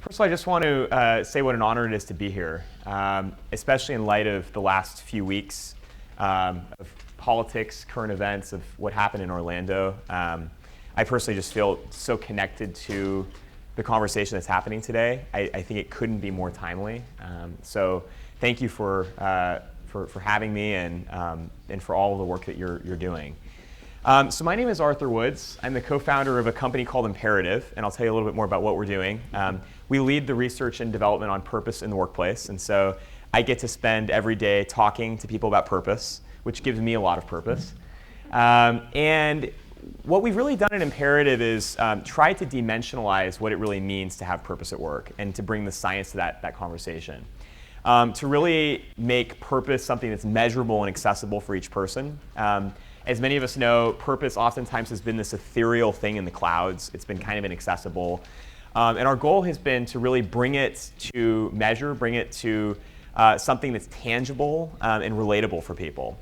First of all, I just want to say what an honor it is to be here, especially in light of the last few weeks of politics, current events, of what happened in Orlando. I personally just feel so connected to the conversation that's happening today. I think it couldn't be more timely. So thank you for having me and for all of the work that you're doing. So my name is Arthur Woods. I'm the co-founder of a company called Imperative, and I'll tell you a little bit more about what we're doing. We lead the research and development on purpose in the workplace, and so I get to spend every day talking to people about purpose, which gives me a lot of purpose. And what we've really done at Imperative is try to dimensionalize what it really means to have purpose at work and to bring the science to that conversation. To really make purpose something that's measurable and accessible for each person. As many of us know, purpose oftentimes has been this ethereal thing in the clouds. It's been kind of inaccessible. And our goal has been to really bring it to measure, bring it to something that's tangible and relatable for people.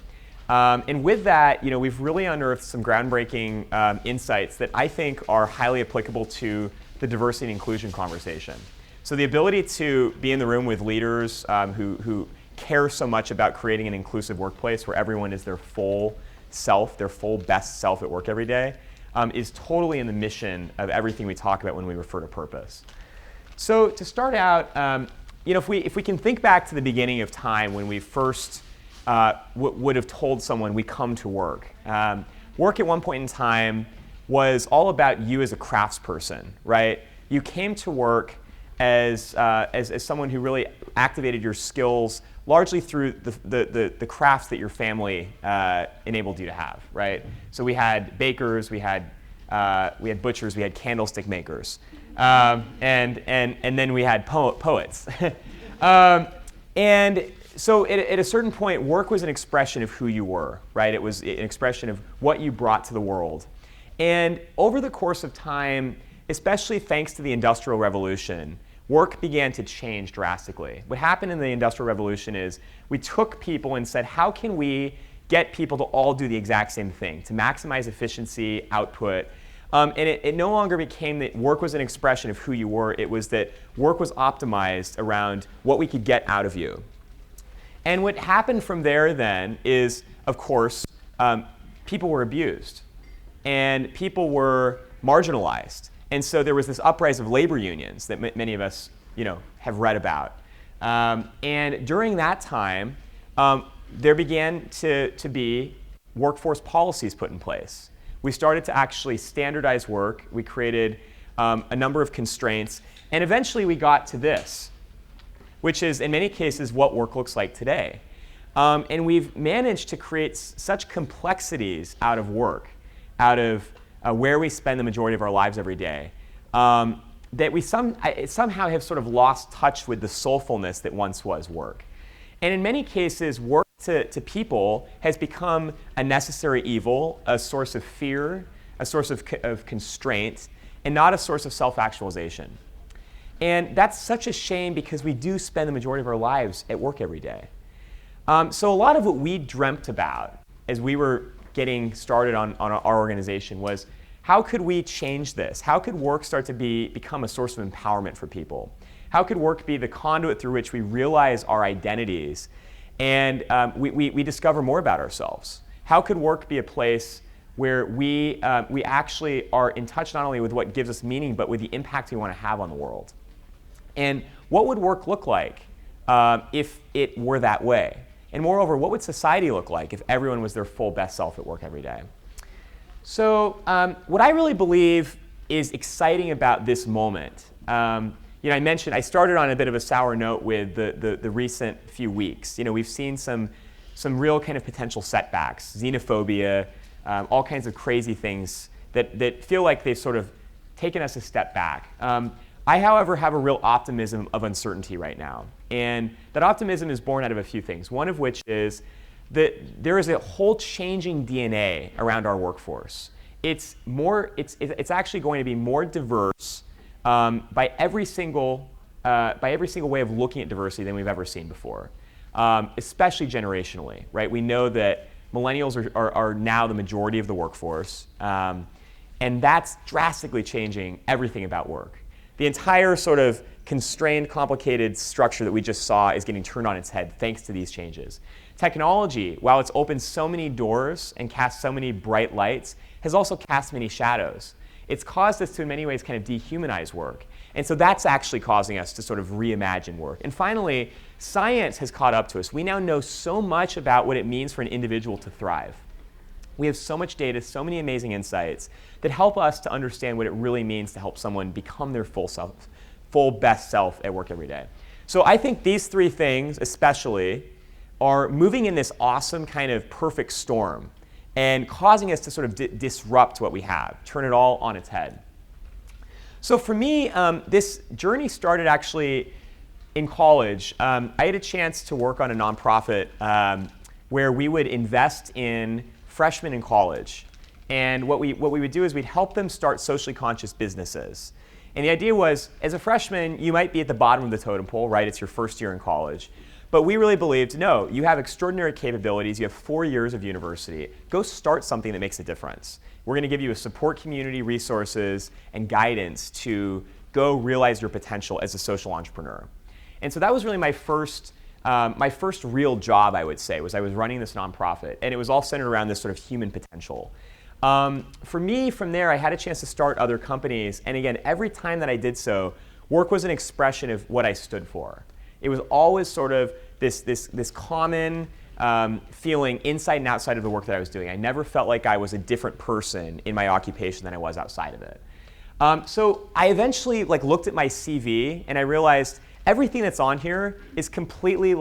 And with that, we've really unearthed some groundbreaking insights that I think are highly applicable to the diversity and inclusion conversation. So the ability to be in the room with leaders who care so much about creating an inclusive workplace where everyone is their full self, their full best self at work every day, is totally in the mission of everything we talk about when we refer to purpose. So to start out, if we can think back to the beginning of time when we first would have told someone we come to work. Work at one point in time was all about you as a craftsperson, right? You came to work as someone who really activated your skills largely through the crafts that your family enabled you to have, right? So we had bakers, we had butchers, we had candlestick makers, and then we had poets. And so at a certain point, work was an expression of who you were, right? It was an expression of what you brought to the world. And over the course of time, especially thanks to the Industrial Revolution, work began to change drastically. What happened in the Industrial Revolution is we took people and said, how can we get people to all do the exact same thing, to maximize efficiency, output? And it no longer became that work was an expression of who you were. It was that work was optimized around what we could get out of you. And what happened from there then is, of course, people were abused and people were marginalized. And so there was this uprising of labor unions that many of us, have read about. And during that time, there began to be workforce policies put in place. We started to actually standardize work. We created a number of constraints. And eventually we got to this, which is in many cases what work looks like today. And we've managed to create such complexities out of work, out of where we spend the majority of our lives every day, that we somehow have sort of lost touch with the soulfulness that once was work. And in many cases, work to people has become a necessary evil, a source of fear, a source of constraint, and not a source of self-actualization. And that's such a shame because we do spend the majority of our lives at work every day. So a lot of what we dreamt about as we were getting started on our organization was, how could we change this? How could work start to become a source of empowerment for people? How could work be the conduit through which we realize our identities and we discover more about ourselves? How could work be a place where we actually are in touch not only with what gives us meaning, but with the impact we want to have on the world? And what would work look like if it were that way? And moreover, what would society look like if everyone was their full best self at work every day? So what I really believe is exciting about this moment, I mentioned I started on a bit of a sour note with the recent few weeks. We've seen some real kind of potential setbacks, xenophobia, all kinds of crazy things that feel like they've sort of taken us a step back. I, however, have a real optimism of uncertainty right now. And that optimism is born out of a few things, one of which is that there is a whole changing DNA around our workforce. It's actually going to be more diverse by every single way of looking at diversity than we've ever seen before, especially generationally, right? We know that millennials are now the majority of the workforce, and that's drastically changing everything about work. The entire sort of constrained, complicated structure that we just saw is getting turned on its head thanks to these changes. Technology, while it's opened so many doors and cast so many bright lights, has also cast many shadows. It's caused us to, in many ways, kind of dehumanize work. And so that's actually causing us to sort of reimagine work. And finally, science has caught up to us. We now know so much about what it means for an individual to thrive. We have so much data, so many amazing insights that help us to understand what it really means to help someone become their full best self at work every day. So I think these three things especially are moving in this awesome kind of perfect storm and causing us to sort of disrupt what we have, turn it all on its head. So for me, this journey started actually in college. I had a chance to work on a nonprofit where we would invest in freshmen in college. And what we would do is we'd help them start socially conscious businesses. And the idea was, as a freshman, you might be at the bottom of the totem pole, right? It's your first year in college. But we really believed, no, you have extraordinary capabilities. You have 4 years of university. Go start something that makes a difference. We're going to give you a support community, resources, and guidance to go realize your potential as a social entrepreneur. And so that was really my first real job, I would say, was I was running this nonprofit. And it was all centered around this sort of human potential. For me, from there, I had a chance to start other companies. And again, every time that I did so, work was an expression of what I stood for. It was always sort of this common feeling inside and outside of the work that I was doing. I never felt like I was a different person in my occupation than I was outside of it. So I eventually looked at my CV and I realized everything that's on here is completely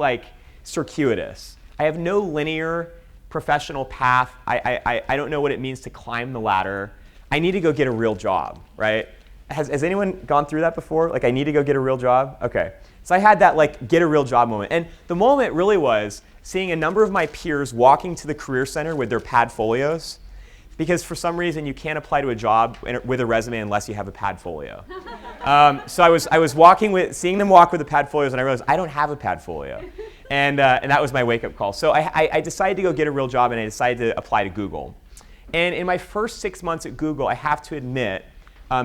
circuitous. I have no linear professional path. I don't know what it means to climb the ladder. I need to go get a real job, right? Has anyone gone through that before? I need to go get a real job? Okay. So I had that get a real job moment. And the moment really was seeing a number of my peers walking to the Career Center with their Padfolios, because for some reason you can't apply to a job with a resume unless you have a Padfolio. So I was seeing them walk with the Padfolios, and I realized I don't have a Padfolio. And that was my wake-up call. So I decided to go get a real job, and I decided to apply to Google. And in my first 6 months at Google, I have to admit,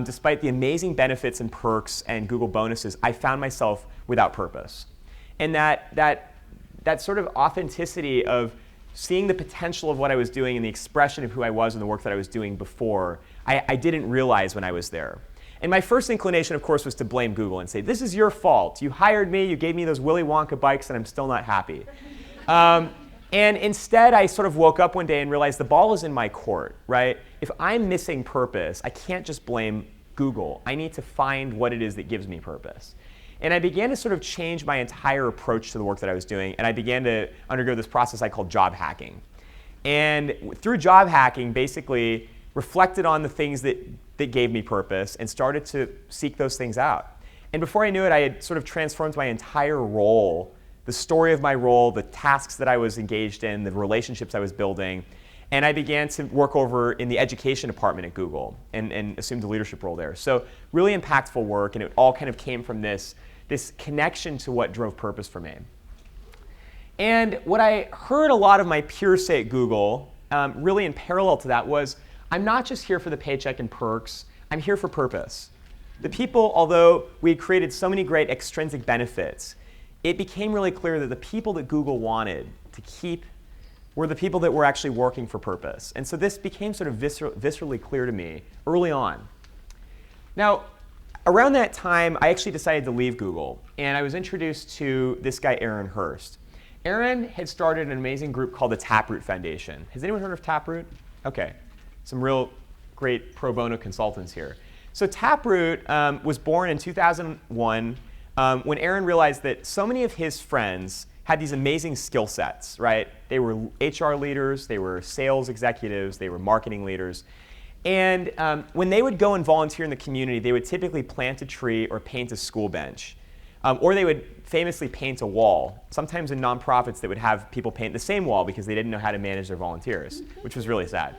despite the amazing benefits and perks and Google bonuses, I found myself without purpose. And that sort of authenticity of seeing the potential of what I was doing and the expression of who I was and the work that I was doing before, I didn't realize when I was there. And my first inclination, of course, was to blame Google and say, this is your fault. You hired me, you gave me those Willy Wonka bikes, and I'm still not happy. And instead, I sort of woke up one day and realized the ball is in my court, right? If I'm missing purpose, I can't just blame Google. I need to find what it is that gives me purpose. And I began to sort of change my entire approach to the work that I was doing, and I began to undergo this process I call job hacking. And through job hacking, basically reflected on the things that gave me purpose and started to seek those things out. And before I knew it, I had sort of transformed my entire role, the story of my role, the tasks that I was engaged in, the relationships I was building. And I began to work over in the education department at Google and assumed a leadership role there. So really impactful work, and it all kind of came from this connection to what drove purpose for me. And what I heard a lot of my peers say at Google, really in parallel to that, was I'm not just here for the paycheck and perks, I'm here for purpose. The people, although we had created so many great extrinsic benefits, it became really clear that the people that Google wanted to keep were the people that were actually working for purpose. And so this became sort of viscerally clear to me early on. Now, around that time, I actually decided to leave Google, and I was introduced to this guy, Aaron Hurst. Aaron had started an amazing group called the Taproot Foundation. Has anyone heard of Taproot? Okay, some real great pro bono consultants here. So Taproot was born in 2001 when Aaron realized that so many of his friends had these amazing skill sets, right? They were HR leaders, they were sales executives, they were marketing leaders. And when they would go and volunteer in the community, they would typically plant a tree or paint a school bench. Or they would famously paint a wall. Sometimes in nonprofits, they would have people paint the same wall because they didn't know how to manage their volunteers, which was really sad.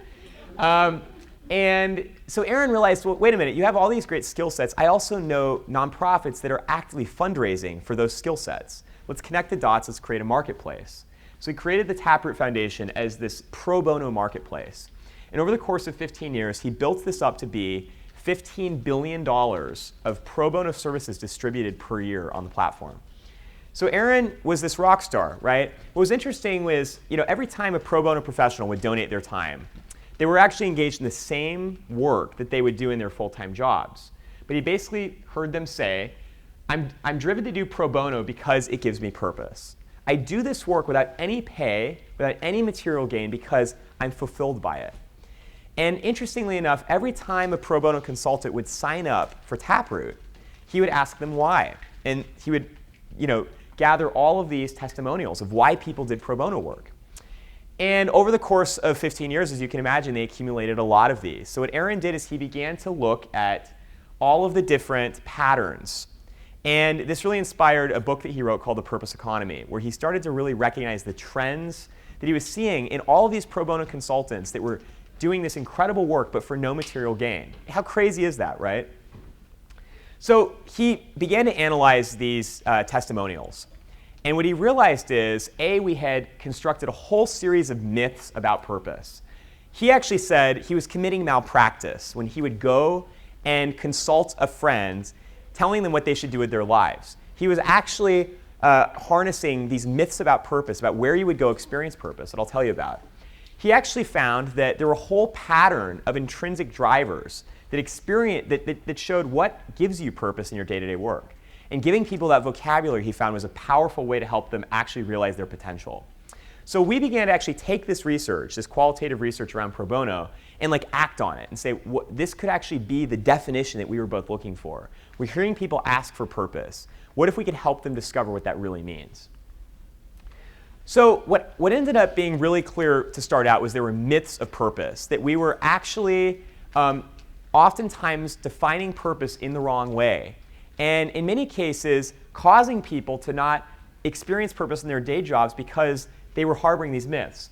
And so Aaron realized, well, wait a minute, you have all these great skill sets. I also know nonprofits that are actively fundraising for those skill sets. Let's connect the dots, let's create a marketplace. So he created the Taproot Foundation as this pro bono marketplace. And over the course of 15 years, he built this up to be $15 billion of pro bono services distributed per year on the platform. So Aaron was this rock star, right? What was interesting was, every time a pro bono professional would donate their time, they were actually engaged in the same work that they would do in their full-time jobs. But he basically heard them say, I'm driven to do pro bono because it gives me purpose. I do this work without any pay, without any material gain, because I'm fulfilled by it. And interestingly enough, every time a pro bono consultant would sign up for Taproot, he would ask them why. And he would, gather all of these testimonials of why people did pro bono work. And over the course of 15 years, as you can imagine, they accumulated a lot of these. So what Aaron did is he began to look at all of the different patterns. And this really inspired a book that he wrote called The Purpose Economy, where he started to really recognize the trends that he was seeing in all of these pro bono consultants that were doing this incredible work, but for no material gain. How crazy is that, right? So he began to analyze these testimonials. And what he realized is, A, we had constructed a whole series of myths about purpose. He actually said he was committing malpractice when he would go and consult a friend, telling them what they should do with their lives. He was actually harnessing these myths about purpose, about where you would go experience purpose, that I'll tell you about. He actually found that there were a whole pattern of intrinsic drivers that showed what gives you purpose in your day-to-day work. And giving people that vocabulary, he found, was a powerful way to help them actually realize their potential. So we began to actually take this research, this qualitative research around pro bono, and act on it and say, this could actually be the definition that we were both looking for. We're hearing people ask for purpose. What if we could help them discover what that really means? So what ended up being really clear to start out was there were myths of purpose, that we were actually oftentimes defining purpose in the wrong way. And in many cases, causing people to not experience purpose in their day jobs because they were harboring these myths.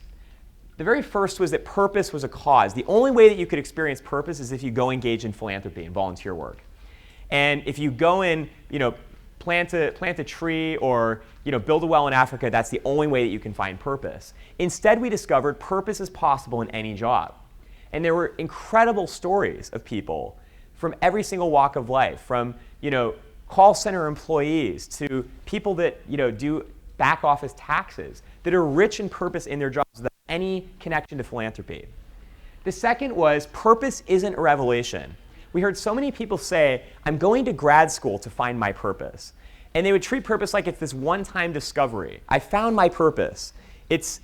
The very first was that purpose was a cause. The only way that you could experience purpose is if you go engage in philanthropy and volunteer work. And if you go and plant a tree or build a well in Africa, that's the only way that you can find purpose. Instead, we discovered purpose is possible in any job. And there were incredible stories of people from every single walk of life, from call center employees to people that do back office taxes, that are rich in purpose in their jobs without any connection to philanthropy. The second was purpose isn't a revelation. We heard so many people say, I'm going to grad school to find my purpose. And they would treat purpose like it's this one-time discovery. I found my purpose. It's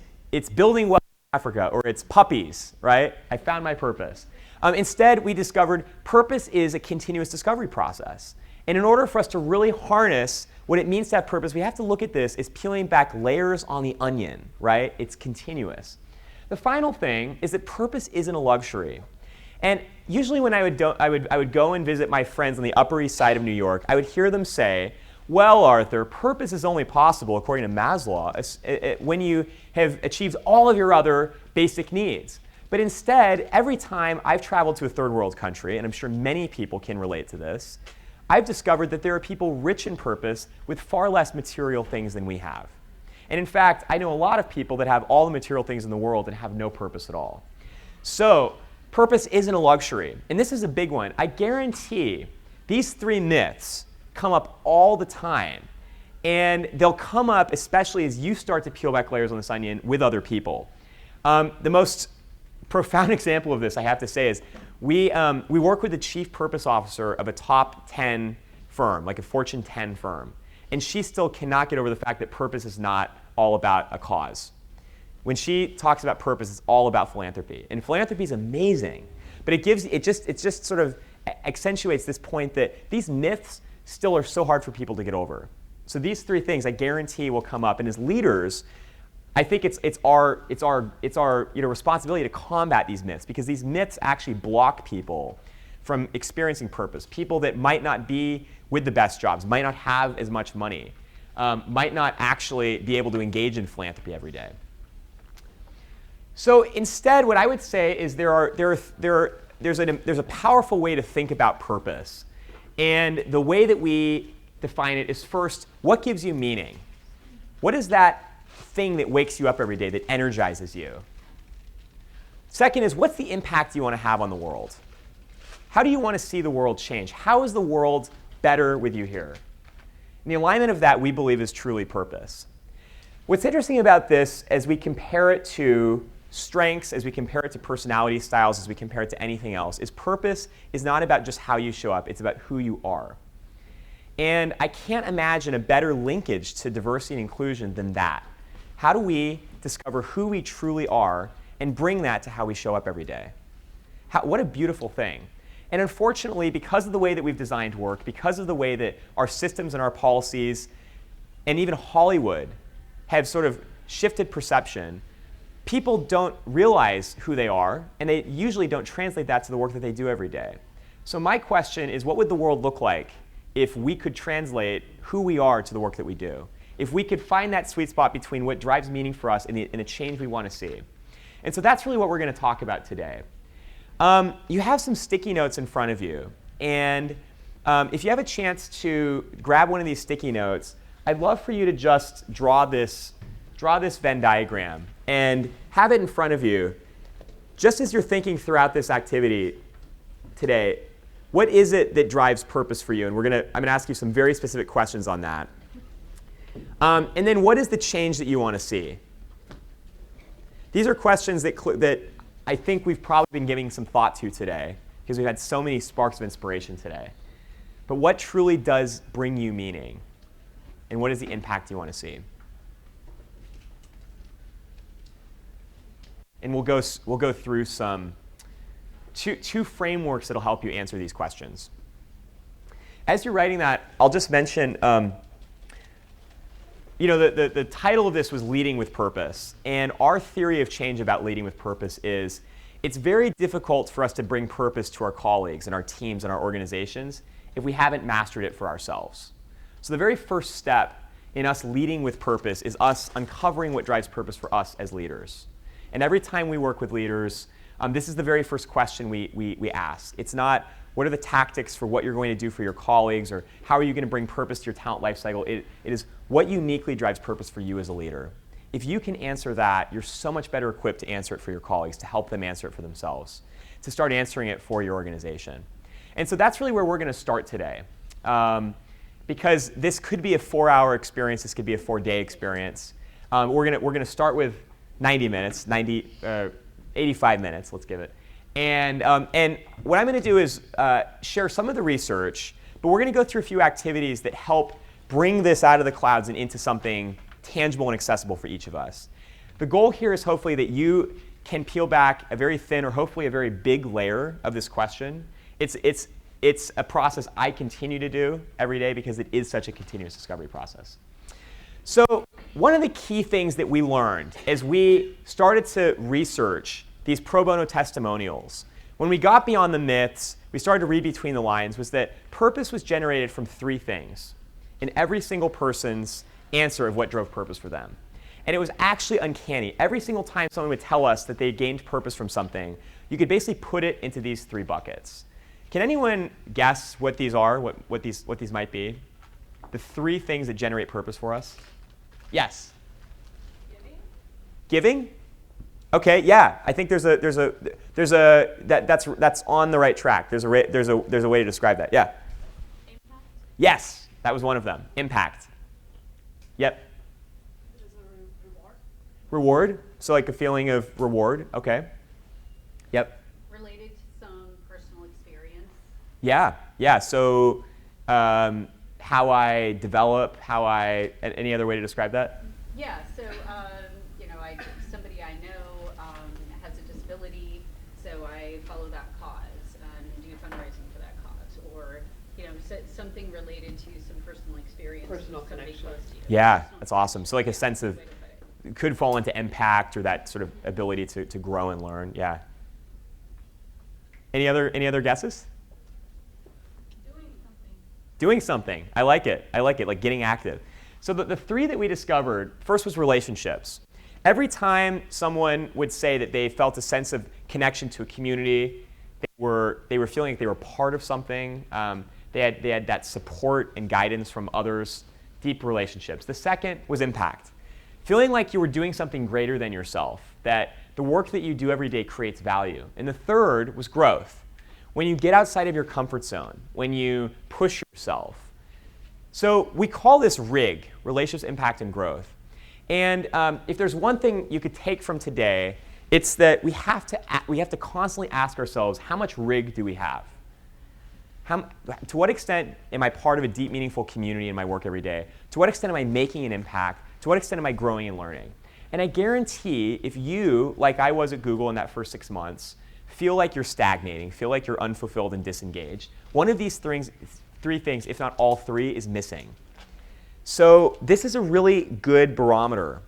building wells in Africa, or it's puppies, right? I found my purpose. Instead, we discovered purpose is a continuous discovery process. And in order for us to really harness what it means to have purpose, we have to look at this as peeling back layers on the onion, right? It's continuous. The final thing is that purpose isn't a luxury. And usually when I would go and visit my friends on the Upper East Side of New York, I would hear them say, well, Arthur, purpose is only possible, according to Maslow, when you have achieved all of your other basic needs. But instead, every time I've traveled to a third world country, and I'm sure many people can relate to this, I've discovered that there are people rich in purpose with far less material things than we have. And in fact, I know a lot of people that have all the material things in the world and have no purpose at all. So purpose isn't a luxury. And this is a big one. I guarantee these three myths come up all the time. And they'll come up especially as you start to peel back layers on this onion with other people. The most profound example of this, I have to say, is we work with the chief purpose officer of a top 10 firm, like a Fortune 10 firm. And she still cannot get over the fact that purpose is not all about a cause. When she talks about purpose, it's all about philanthropy. And philanthropy is amazing, but it just sort of accentuates this point that these myths still are so hard for people to get over. So these three things I guarantee will come up. And as leaders, I think it's our responsibility to combat these myths, because these myths actually block people from experiencing purpose. People that might not be with the best jobs, might not have as much money, might not actually be able to engage in philanthropy every day. So instead, what I would say is there's a powerful way to think about purpose. And the way that we define it is, first, what gives you meaning? What is that thing that wakes you up every day, that energizes you? Second is, what's the impact you want to have on the world? How do you want to see the world change? How is the world better with you here? And the alignment of that, we believe, is truly purpose. What's interesting about this, as we compare it to strengths, as we compare it to personality styles, as we compare it to anything else, is purpose is not about just how you show up, it's about who you are. And I can't imagine a better linkage to diversity and inclusion than that. How do we discover who we truly are and bring that to how we show up every day? What a beautiful thing. And unfortunately, because of the way that we've designed work, because of the way that our systems and our policies, and even Hollywood, have sort of shifted perception, people don't realize who they are, and they usually don't translate that to the work that they do every day. So my question is, what would the world look like if we could translate who we are to the work that we do? If we could find that sweet spot between what drives meaning for us and the change we want to see. And so that's really what we're going to talk about today. You have some sticky notes in front of you. And if you have a chance to grab one of these sticky notes, I'd love for you to just draw this Venn diagram and have it in front of you. Just as you're thinking throughout this activity today, what is it that drives purpose for you? And I'm going to ask you some very specific questions on that. And then what is the change that you want to see? These are questions that I think we've probably been giving some thought to today because we've had so many sparks of inspiration today. But what truly does bring you meaning? And what is the impact you want to see? And we'll go through two frameworks that'll help you answer these questions. As you're writing that, I'll just mention, the title of this was Leading with Purpose. And our theory of change about leading with purpose is it's very difficult for us to bring purpose to our colleagues and our teams and our organizations if we haven't mastered it for ourselves. So the very first step in us leading with purpose is us uncovering what drives purpose for us as leaders. And every time we work with leaders, this is the very first question we ask. It's not, what are the tactics for what you're going to do for your colleagues, or how are you going to bring purpose to your talent lifecycle? It is what uniquely drives purpose for you as a leader. If you can answer that, you're so much better equipped to answer it for your colleagues, to help them answer it for themselves, to start answering it for your organization. And so that's really where we're going to start today. Because this could be a 4-hour experience, this could be a 4-day experience. We're going to start with 90 minutes, 85 minutes, let's give it. And what I'm going to do is share some of the research, but we're going to go through a few activities that help bring this out of the clouds and into something tangible and accessible for each of us. The goal here is hopefully that you can peel back a very thin or hopefully a very big layer of this question. It's a process I continue to do every day because it is such a continuous discovery process. So one of the key things that we learned as we started to research these pro bono testimonials, when we got beyond the myths, we started to read between the lines, was that purpose was generated from 3 things in every single person's answer of what drove purpose for them. And it was actually uncanny. Every single time someone would tell us that they gained purpose from something, you could basically put it into these 3 buckets. Can anyone guess what these are, what these might be? The 3 things that generate purpose for us? Yes? Giving? Okay, yeah. I think that's on the right track. There's a way to describe that. Yeah. Impact? Yes, that was one of them. Impact. Yep. Is it reward? Reward? So like a feeling of reward. Okay. Yep. Related to some personal experience? Yeah. So how I develop, any other way to describe that? Yeah, so somebody I know has a disability, so I follow that cause and do fundraising for that cause, or something related to some personal experience. Personal with somebody connection. close to you. Yeah, that's awesome. So like a sense of, Way to put it. could fall into impact or that sort of ability to grow and learn. Yeah. Any other guesses? Doing something. I like it, like getting active. So the 3 that we discovered, first was relationships. Every time someone would say that they felt a sense of connection to a community, they were feeling like they were part of something, they had that support and guidance from others, deep relationships. The second was impact. Feeling like you were doing something greater than yourself, that the work that you do every day creates value. And the third was growth. when you get outside of your comfort zone, when you push yourself. So we call this RIG, Relationships, Impact, and Growth. And if there's one thing you could take from today, it's that we have to constantly ask ourselves, how much RIG do we have? To what extent am I part of a deep, meaningful community in my work every day? To what extent am I making an impact? To what extent am I growing and learning? And I guarantee if you, like I was at Google in that first 6 months, feel like you're stagnating, feel like you're unfulfilled and disengaged, one of these three things, if not all three, is missing. So this is a really good barometer.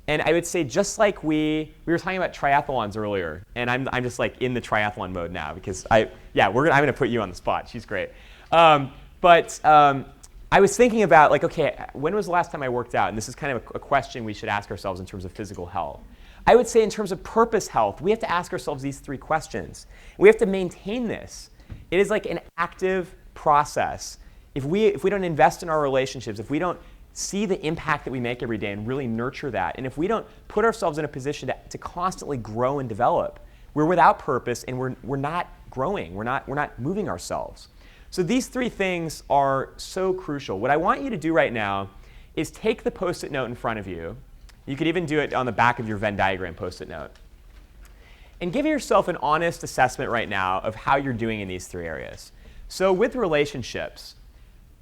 And I would say just like we were talking about triathlons earlier, and I'm just like in the triathlon mode now because I'm going to put you on the spot. She's great. But I was thinking about like, okay, when was the last time I worked out? And this is kind of a question we should ask ourselves in terms of physical health. I would say in terms of purpose health, we have to ask ourselves these 3 questions. We have to maintain this. It is like an active process. If we don't invest in our relationships, if we don't see the impact that we make every day and really nurture that, and if we don't put ourselves in a position to constantly grow and develop, we're without purpose and we're not growing. We're not moving ourselves. So these 3 things are so crucial. What I want you to do right now is take the Post-it note in front of you. You could even do it on the back of your Venn diagram Post-it note. And give yourself an honest assessment right now of how you're doing in these 3 areas. So with relationships,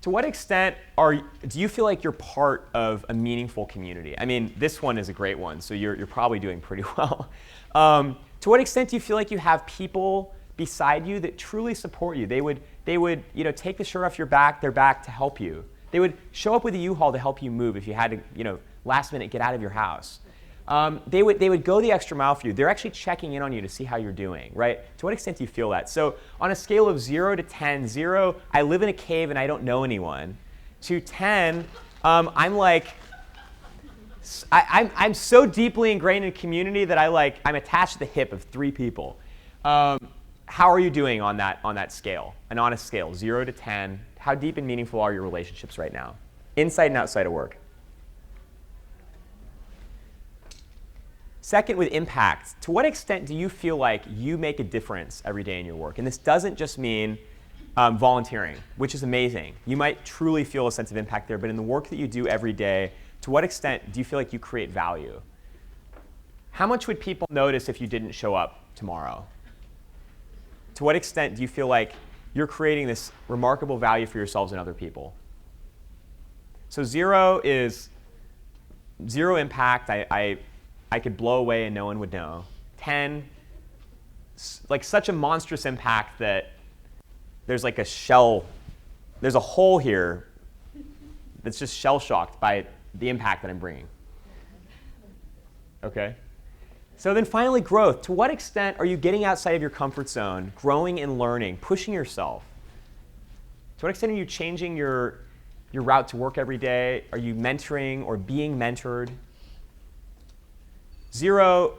to what extent do you feel like you're part of a meaningful community? I mean, this one is a great one, so you're probably doing pretty well. To what extent do you feel like you have people beside you that truly support you? They would take the shirt off their back to help you. They would show up with a U-Haul to help you move if you had to, last minute get out of your house. They would go the extra mile for you. They're actually checking in on you to see how you're doing, right? To what extent do you feel that? So on a scale of 0 to 10, 0, I live in a cave and I don't know anyone, to 10, I'm so deeply ingrained in community that I'm attached to the hip of 3 people. How are you doing on that scale? An honest scale, 0 to 10. How deep and meaningful are your relationships right now, inside and outside of work? Second, with impact, to what extent do you feel like you make a difference every day in your work? And this doesn't just mean volunteering, which is amazing. You might truly feel a sense of impact there, but in the work that you do every day, to what extent do you feel like you create value? How much would people notice if you didn't show up tomorrow? To what extent do you feel like you're creating this remarkable value for yourselves and other people? So 0 is 0 impact. I could blow away and no one would know. 10, like such a monstrous impact that there's like there's a hole here that's just shell-shocked by the impact that I'm bringing. Okay? So then finally, growth. To what extent are you getting outside of your comfort zone, growing and learning, pushing yourself? To what extent are you changing your route to work every day? Are you mentoring or being mentored? 0,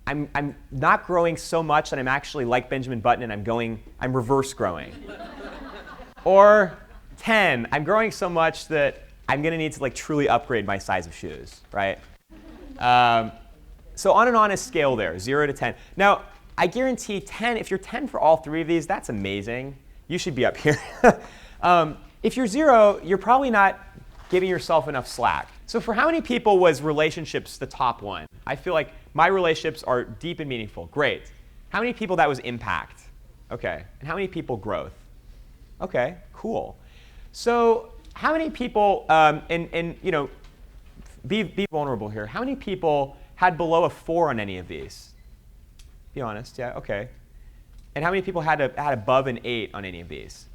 I'm not growing so much that I'm actually like Benjamin Button and I'm reverse growing. Or 10, I'm growing so much that I'm going to need to truly upgrade my size of shoes, right? So on an honest scale there, 0 to 10. Now, I guarantee 10, if you're 10 for all 3 of these, that's amazing. You should be up here. If you're 0, you're probably not giving yourself enough slack. So for how many people was relationships the top one? I feel like my relationships are deep and meaningful. Great. How many people that was impact? Okay. And how many people growth? Okay, cool. So how many people, be vulnerable here. How many people had below a 4 on any of these? Be honest, yeah, okay. And how many people had above an 8 on any of these?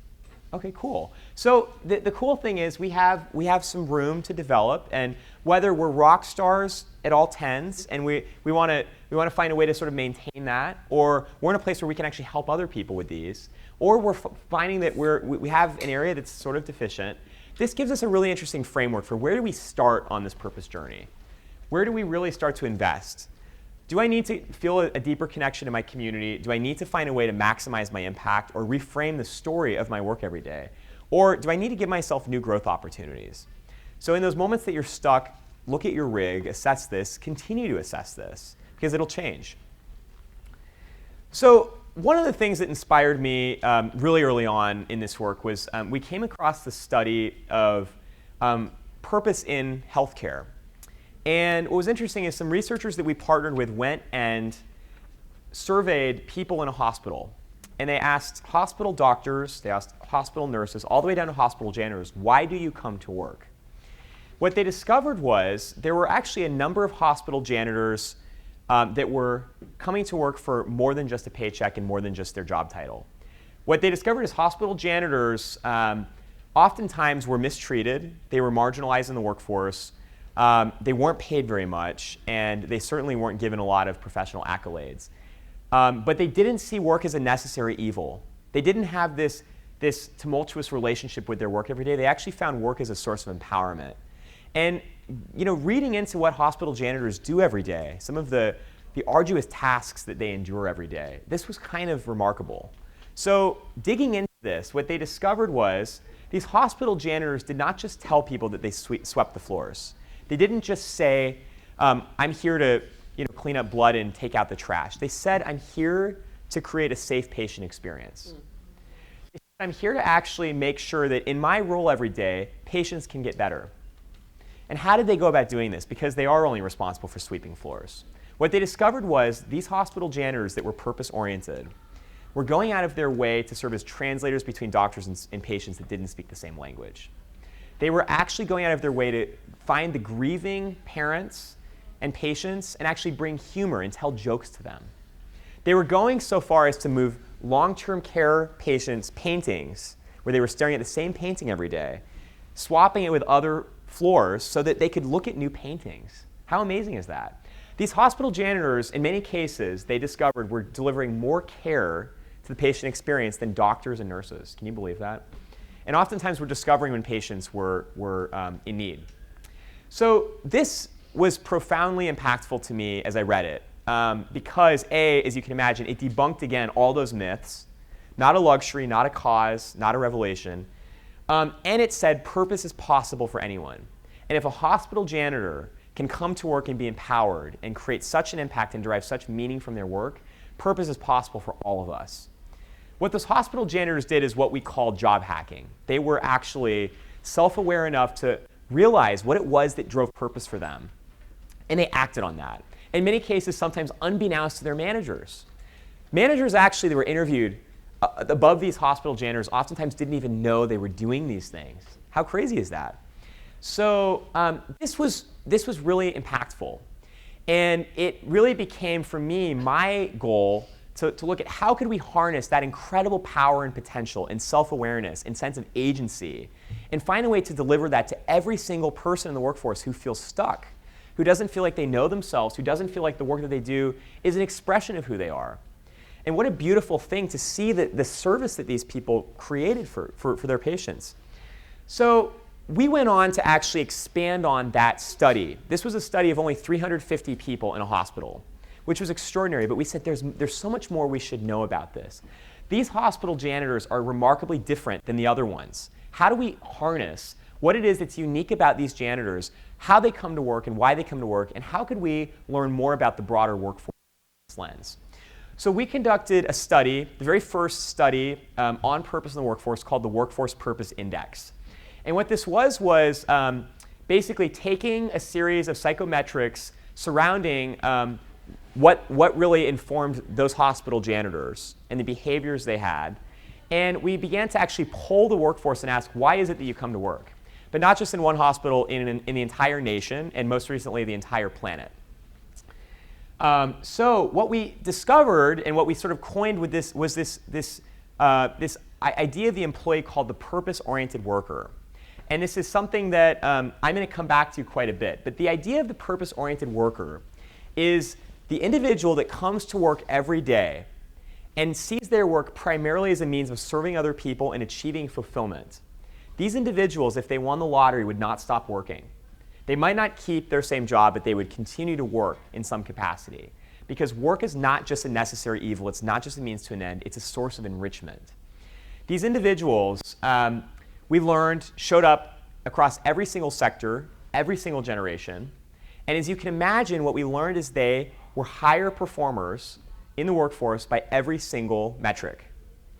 Okay, cool. So the cool thing is we have some room to develop, and whether we're rock stars at all 10s and we want to find a way to sort of maintain that, or we're in a place where we can actually help other people with these, or we're finding that we have an area that's sort of deficient, this gives us a really interesting framework for where do we start on this purpose journey? Where do we really start to invest? Do I need to feel a deeper connection to my community? Do I need to find a way to maximize my impact or reframe the story of my work every day? Or do I need to give myself new growth opportunities? So in those moments that you're stuck, look at your rig, assess this, continue to assess this, because it'll change. So one of the things that inspired me really early on in this work was we came across the study of purpose in healthcare. And what was interesting is some researchers that we partnered with went and surveyed people in a hospital. And they asked hospital doctors, they asked hospital nurses, all the way down to hospital janitors, why do you come to work? What they discovered was there were actually a number of hospital janitors that were coming to work for more than just a paycheck and more than just their job title. What they discovered is hospital janitors oftentimes were mistreated, they were marginalized in the workforce, they weren't paid very much, and they certainly weren't given a lot of professional accolades. But they didn't see work as a necessary evil. They didn't have this tumultuous relationship with their work every day. They actually found work as a source of empowerment. And reading into what hospital janitors do every day, some of the arduous tasks that they endure every day, this was kind of remarkable. So digging into this, what they discovered was these hospital janitors did not just tell people that they swept the floors. They didn't just say, I'm here to clean up blood and take out the trash. They said, I'm here to create a safe patient experience. They said, I'm here to actually make sure that in my role every day, patients can get better. And how did they go about doing this? Because they are only responsible for sweeping floors. What they discovered was these hospital janitors that were purpose-oriented were going out of their way to serve as translators between doctors and patients that didn't speak the same language. They were actually going out of their way to find the grieving parents and patients and actually bring humor and tell jokes to them. They were going so far as to move long-term care patients' paintings, where they were staring at the same painting every day, swapping it with other floors so that they could look at new paintings. How amazing is that? These hospital janitors, in many cases, they discovered were delivering more care to the patient experience than doctors and nurses. Can you believe that? And oftentimes we're discovering when patients were in need. So this was profoundly impactful to me as I read it because, A, as you can imagine, it debunked again all those myths, not a luxury, not a cause, not a revelation. And it said purpose is possible for anyone. And if a hospital janitor can come to work and be empowered and create such an impact and derive such meaning from their work, purpose is possible for all of us. What those hospital janitors did is what we call job hacking. They were actually self-aware enough to realize what it was that drove purpose for them. And they acted on that. In many cases, sometimes unbeknownst to their managers. Managers actually that were interviewed above these hospital janitors oftentimes didn't even know they were doing these things. How crazy is that? So this was really impactful. And it really became, for me, my goal to look at how could we harness that incredible power and potential and self-awareness and sense of agency and find a way to deliver that to every single person in the workforce who feels stuck, who doesn't feel like they know themselves, who doesn't feel like the work that they do is an expression of who they are. And what a beautiful thing to see the service that these people created for their patients. So we went on to actually expand on that study. This was a study of only 350 people in a hospital, which was extraordinary, but we said there's so much more we should know about this. These hospital janitors are remarkably different than the other ones. How do we harness what it is that's unique about these janitors, how they come to work and why they come to work, and how could we learn more about the broader workforce lens? So we conducted a study, the very first study on purpose in the workforce called the Workforce Purpose Index. And what this was basically taking a series of psychometrics surrounding what really informed those hospital janitors and the behaviors they had. And we began to actually poll the workforce and ask, why is it that you come to work? But not just in one hospital, in the entire nation, and most recently, the entire planet. So what we discovered and what we sort of coined with this was this idea of the employee called the purpose-oriented worker. And this is something that I'm going to come back to quite a bit. But the idea of the purpose-oriented worker is the individual that comes to work every day and sees their work primarily as a means of serving other people and achieving fulfillment. These individuals, if they won the lottery, would not stop working. They might not keep their same job, but they would continue to work in some capacity. Because work is not just a necessary evil. It's not just a means to an end. It's a source of enrichment. These individuals, we learned, showed up across every single sector, every single generation. And as you can imagine, what we learned is they were higher performers in the workforce by every single metric.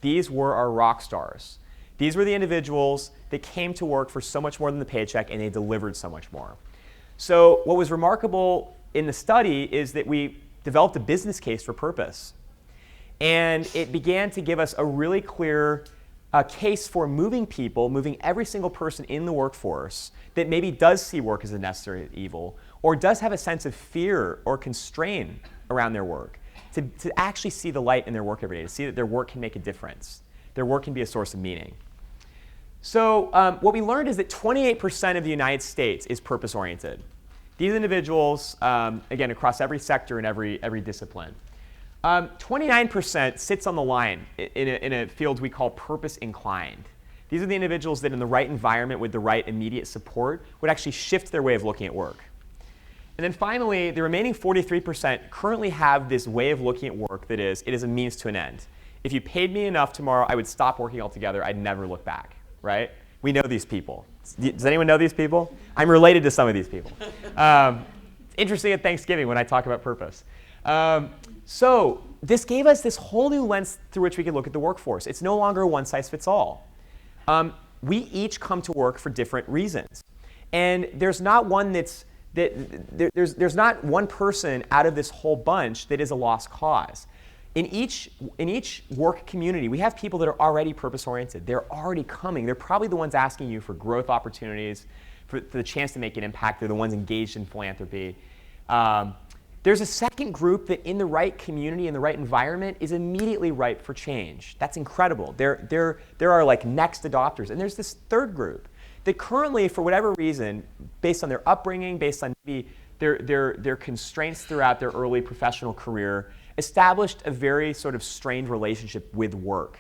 These were our rock stars. These were the individuals that came to work for so much more than the paycheck, and they delivered so much more. So what was remarkable in the study is that we developed a business case for purpose. And it began to give us a really clear case for moving people, moving every single person in the workforce that maybe does see work as a necessary evil, or does have a sense of fear or constraint around their work, to actually see the light in their work every day, to see that their work can make a difference. Their work can be a source of meaning. So what we learned is that 28% of the United States is purpose-oriented. These individuals, again, across every sector and every discipline. 29% sits on the line in a field we call purpose-inclined. These are the individuals that in the right environment with the right immediate support would actually shift their way of looking at work. And then finally, the remaining 43% currently have this way of looking at work that is, it is a means to an end. If you paid me enough tomorrow, I would stop working altogether. I'd never look back, right? We know these people. Does anyone know these people? I'm related to some of these people. Interesting at Thanksgiving when I talk about purpose. So this gave us this whole new lens through which we could look at the workforce. It's no longer a one-size-fits-all. We each come to work for different reasons. And there's not one there's not one person out of this whole bunch that is a lost cause. In each work community, we have people that are already purpose-oriented. They're already coming. They're probably the ones asking you for growth opportunities, for the chance to make an impact. They're the ones engaged in philanthropy. There's a second group that in the right community, in the right environment, is immediately ripe for change. That's incredible. There are like next adopters. And there's this third group that currently, for whatever reason, based on their upbringing, based on maybe their constraints throughout their early professional career, established a very sort of strained relationship with work.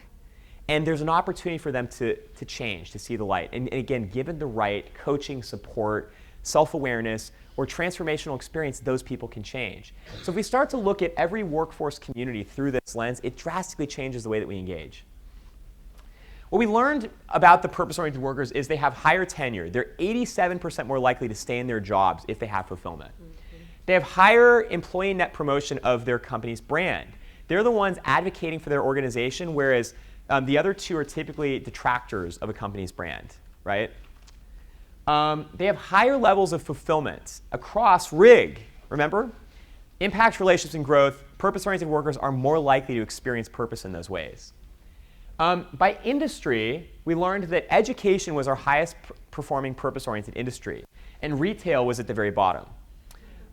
And there's an opportunity for them to change, to see the light. And again, given the right coaching, support, self-awareness, or transformational experience, those people can change. So if we start to look at every workforce community through this lens, it drastically changes the way that we engage. What we learned about the purpose-oriented workers is they have higher tenure. They're 87% more likely to stay in their jobs if they have fulfillment. They have higher employee net promotion of their company's brand. They're the ones advocating for their organization, whereas the other two are typically detractors of a company's brand, right? They have higher levels of fulfillment across RIG, remember? Impact, relationships, and growth. Purpose-oriented workers are more likely to experience purpose in those ways. By industry, we learned that education was our highest performing purpose-oriented industry, and retail was at the very bottom.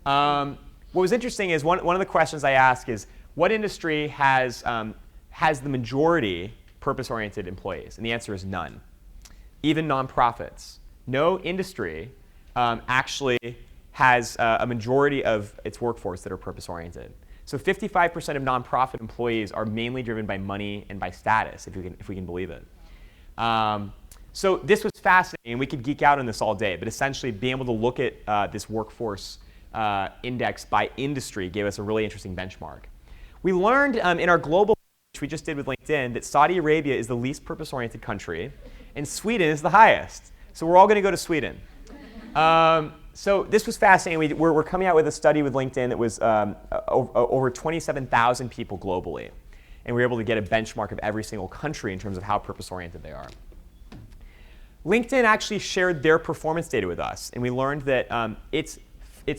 What was interesting is one of the questions I ask is, what industry has the majority purpose-oriented employees? And the answer is none. Even nonprofits. No industry actually has a majority of its workforce that are purpose-oriented. So 55% of nonprofit employees are mainly driven by money and by status, if we can believe it. So this was fascinating, and we could geek out on this all day, but essentially being able to look at this workforce index by industry gave us a really interesting benchmark. We learned in our global, which we just did with LinkedIn, that Saudi Arabia is the least purpose-oriented country, and Sweden is the highest. So we're all going to go to Sweden. So this was fascinating. We're coming out with a study with LinkedIn that was over 27,000 people globally. And we were able to get a benchmark of every single country in terms of how purpose-oriented they are. LinkedIn actually shared their performance data with us. And we learned that its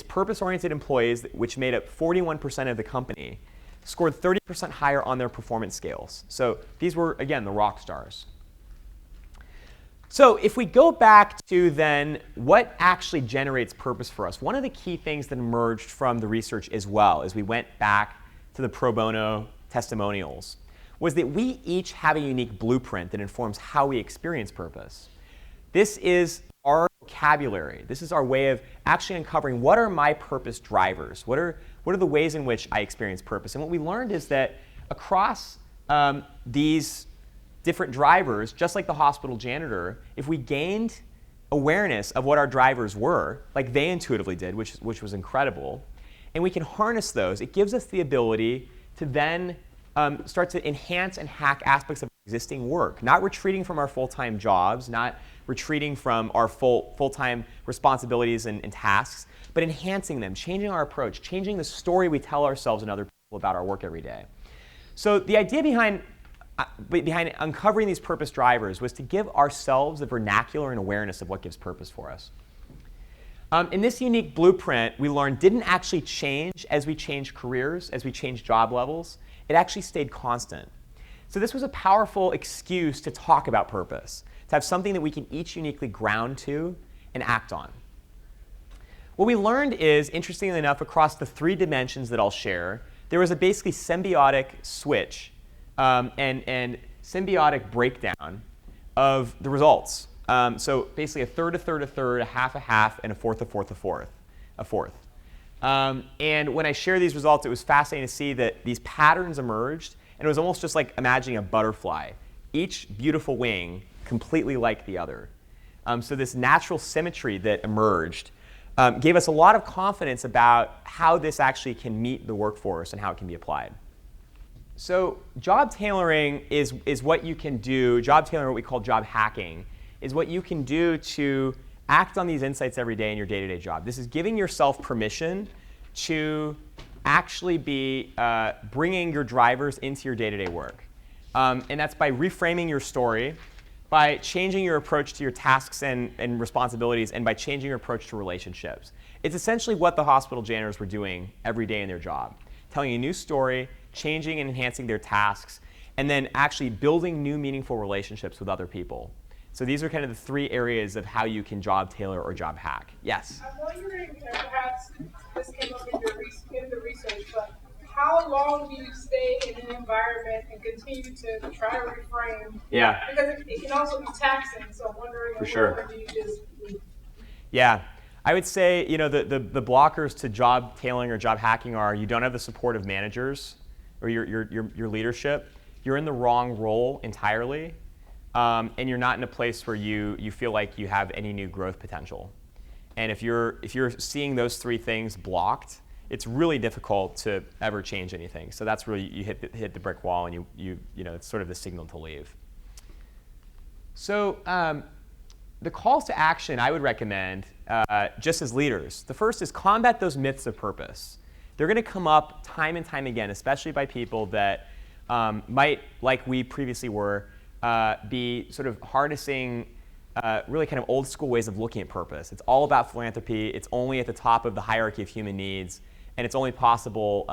purpose-oriented employees, which made up 41% of the company, scored 30% higher on their performance scales. So these were, again, the rock stars. So if we go back to then what actually generates purpose for us, one of the key things that emerged from the research as well as we went back to the pro bono testimonials was that we each have a unique blueprint that informs how we experience purpose. This is our vocabulary. This is our way of actually uncovering what are my purpose drivers? What are the ways in which I experience purpose? And what we learned is that across these different drivers, just like the hospital janitor, if we gained awareness of what our drivers were, like they intuitively did, which was incredible, and we can harness those, it gives us the ability to then start to enhance and hack aspects of existing work, not retreating from our full-time jobs, not retreating from our full-time responsibilities and tasks, but enhancing them, changing our approach, changing the story we tell ourselves and other people about our work every day. So the idea behind uncovering these purpose drivers was to give ourselves the vernacular and awareness of what gives purpose for us. In this unique blueprint, we learned didn't actually change as we changed careers, as we changed job levels. It actually stayed constant. So this was a powerful excuse to talk about purpose, to have something that we can each uniquely ground to and act on. What we learned is, interestingly enough, across the 3 dimensions that I'll share, there was a basically symbiotic switch and symbiotic breakdown of the results. So basically a third, a third, a third, a half, and a fourth, a fourth, a fourth, a fourth. And when I share these results, it was fascinating to see that these patterns emerged, and it was almost just like imagining a butterfly, each beautiful wing completely like the other. So this natural symmetry that emerged gave us a lot of confidence about how this actually can meet the workforce and how it can be applied. So job tailoring is what you can do. Job tailoring, what we call job hacking, is what you can do to act on these insights every day in your day-to-day job. This is giving yourself permission to actually be bringing your drivers into your day-to-day work. And that's by reframing your story, by changing your approach to your tasks and responsibilities, and by changing your approach to relationships. It's essentially what the hospital janitors were doing every day in their job, telling a new story, changing and enhancing their tasks, and then actually building new meaningful relationships with other people. So these are kind of the 3 areas of how you can job tailor or job hack. Yes? I'm wondering, perhaps this came up in the research, but how long do you stay in an environment and continue to try to reframe? Yeah. Because it can also be taxing, so I'm wondering, For sure. do you just leave? Yeah. I would say, the blockers to job tailoring or job hacking are you don't have the support of managers or your leadership. You're in the wrong role entirely. And you're not in a place where you feel like you have any new growth potential. And if you're seeing those 3 things blocked, it's really difficult to ever change anything. So that's really, you hit the brick wall, and it's sort of the signal to leave. So the calls to action I would recommend, just as leaders, the first is combat those myths of purpose. They're going to come up time and time again, especially by people that might, like we previously were, be sort of harnessing really kind of old school ways of looking at purpose. It's all about philanthropy. It's only at the top of the hierarchy of human needs, and it's only possible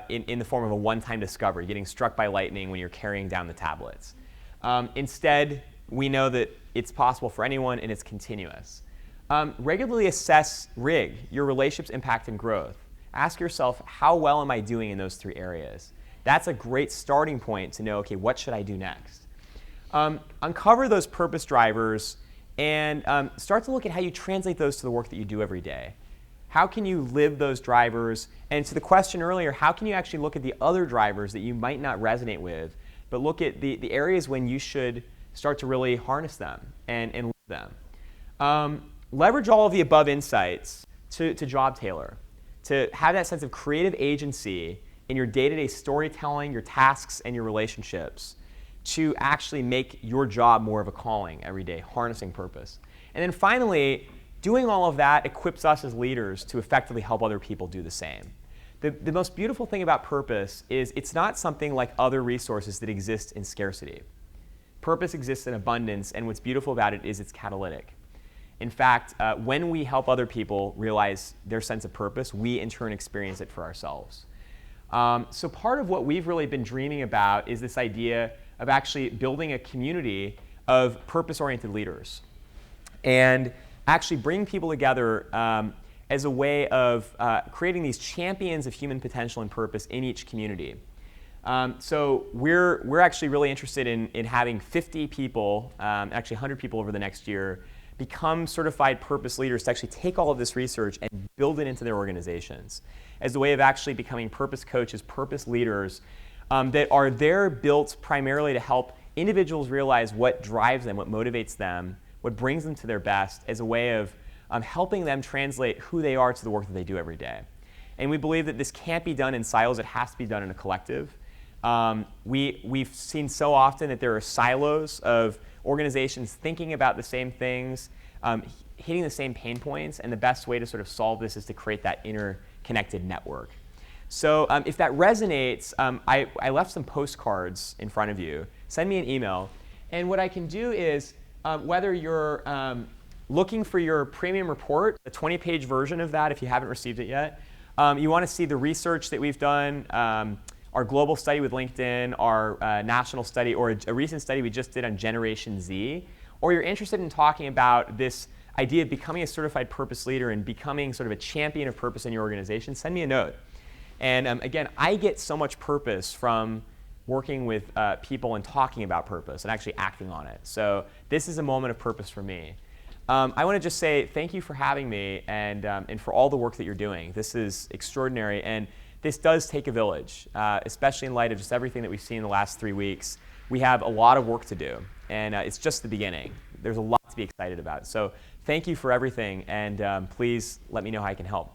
in the form of a one-time discovery, getting struck by lightning when you're carrying down the tablets. Instead, we know that it's possible for anyone, and it's continuous. Regularly assess RIG, your relationships, impact, and growth. Ask yourself, how well am I doing in those 3 areas? That's a great starting point to know, okay, what should I do next? Uncover those purpose drivers and start to look at how you translate those to the work that you do every day. How can you live those drivers? And to the question earlier, how can you actually look at the other drivers that you might not resonate with, but look at the areas when you should start to really harness them and live them. Leverage all of the above insights to job tailor, to have that sense of creative agency in your day-to-day storytelling, your tasks, and your relationships to actually make your job more of a calling every day, harnessing purpose. And then finally, doing all of that equips us as leaders to effectively help other people do the same. The most beautiful thing about purpose is it's not something like other resources that exist in scarcity. Purpose exists in abundance, and what's beautiful about it is it's catalytic. In fact, when we help other people realize their sense of purpose, we in turn experience it for ourselves. So part of what we've really been dreaming about is this idea of actually building a community of purpose-oriented leaders and actually bringing people together as a way of creating these champions of human potential and purpose in each community. So we're actually really interested in having 50 people, actually 100 people over the next year, become certified purpose leaders to actually take all of this research and build it into their organizations as a way of actually becoming purpose coaches, purpose leaders that are there built primarily to help individuals realize what drives them, what motivates them, what brings them to their best as a way of helping them translate who they are to the work that they do every day. And we believe that this can't be done in silos. It has to be done in a collective. We've seen so often that there are silos of organizations thinking about the same things, hitting the same pain points, and the best way to sort of solve this is to create that interconnected network. So if that resonates, I left some postcards in front of you. Send me an email. And what I can do is, whether you're looking for your premium report, a 20-page version of that if you haven't received it yet, you want to see the research that we've done, our global study with LinkedIn, our national study, or a recent study we just did on Generation Z, or you're interested in talking about this idea of becoming a certified purpose leader and becoming sort of a champion of purpose in your organization, send me a note. And again, I get so much purpose from working with people and talking about purpose and actually acting on it. So this is a moment of purpose for me. I want to just say thank you for having me and for all the work that you're doing. This is extraordinary, and this does take a village, especially in light of just everything that we've seen in the last 3 weeks. We have a lot of work to do, and it's just the beginning. There's a lot to be excited about. So thank you for everything, and please let me know how I can help.